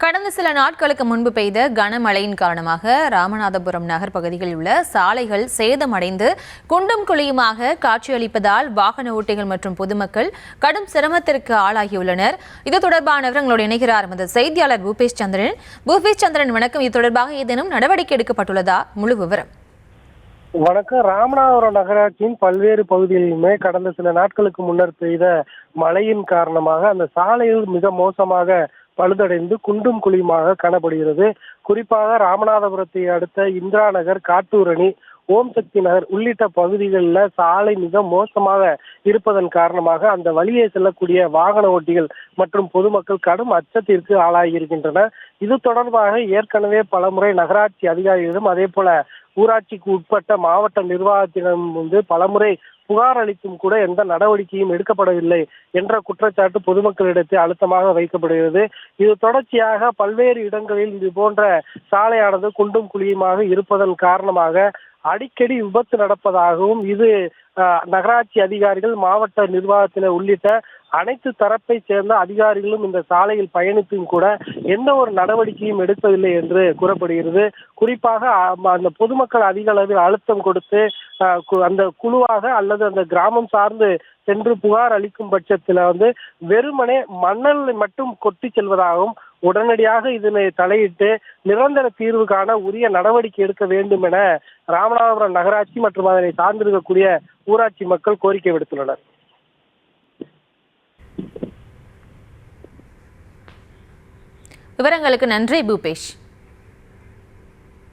கடந்த சில நாட்களுக்கு முன்பு பெய்த கனமழையின் காரணமாக ராமநாதபுரம் நகர் பகுதிகளில் உள்ள சாலைகள் சேதமடைந்து குண்டும் குழியுமாக காட்சியளிப்பதால் வாகன ஓட்டிகள் மற்றும் பொதுமக்கள் கடும் சிரமத்திற்கு ஆளாகியுள்ளனர். இது தொடர்பான விவரங்களோடு இணைகிறார் எமது செய்தியாளர் பூபேஷ் சந்திரன். பூபேஷ் சந்திரன், வணக்கம். இது தொடர்பாக ஏதேனும் நடவடிக்கை எடுக்கப்பட்டுள்ளதா? முழு விவரம். வணக்கம். ராமநாதபுரம் நகராட்சியின் பல்வேறு பகுதிகளிலுமே கடந்த சில நாட்களுக்கு முன்னர் பெய்த மழையின் காரணமாக அந்த சாலைகள் மிக மோசமாக பழுதடைந்து குண்டும் குழியுமாக காணப்படுகிறது. குறிப்பாக ராமநாதபுரத்தை அடுத்த இந்திரா நகர், காட்டூரணி, ஓம் சக்தி நகர் உள்ளிட்ட பகுதிகளில் சாலை மிக மோசமாக இருப்பதன் காரணமாக அந்த வழியே செல்லக்கூடிய வாகன ஓட்டிகள் மற்றும் பொதுமக்கள் கடும் அச்சத்திற்கு ஆளாகி இருக்கின்றனர். இது தொடர்பாக ஏற்கனவே பலமுறை நகராட்சி அதிகாரிகளிடம் அதே போல ஊராட்சிக்கு உட்பட்ட மாவட்ட நிர்வாகத்திடம் பலமுறை புகார் அளித்தும் கூட எந்த நடவடிக்கையும் எடுக்கப்படவில்லை என்ற குற்றச்சாட்டு பொதுமக்களிடத்தில் அழுத்தமாக வைக்கப்படுகிறது. இது தொடர்ச்சியாக பல்வேறு இடங்களில் இது போன்ற சாலையானது குண்டும் குழியுமாக இருப்பதன் காரணமாக அடிக்கடி விபத்து நடப்பதாகவும், இது நகராட்சி அதிகாரிகள், மாவட்ட நிர்வாகத்தினர் உள்ளிட்ட அனைத்து தரப்பை சேர்ந்த அதிகாரிகளும் இந்த சாலையில் பயணித்தும் கூட எந்த ஒரு நடவடிக்கையும் எடுக்கவில்லை என்று கூறப்படுகிறது. குறிப்பாக அந்த பொதுமக்கள் அதிக அளவில் அழுத்தம் கொடுத்து அந்த குழுவாக அல்லது அந்த கிராமம் சார்ந்து சென்று புகார் அளிக்கும் பட்சத்தில் வெறுமனே மணல் மட்டும் கொட்டி செல்வதாகவும், உடனடியாக இதனை தலையிட்டு நிரந்தர தீர்வு காண உரிய நடவடிக்கை எடுக்க வேண்டும் என ராமநாதபுரம் நகராட்சி மற்றும் அதனை சார்ந்திருக்கக்கூடிய ஊராட்சி மக்கள் கோரிக்கை விடுத்துள்ளனர். விவரங்களுக்கு நன்றி பூபேஷ்.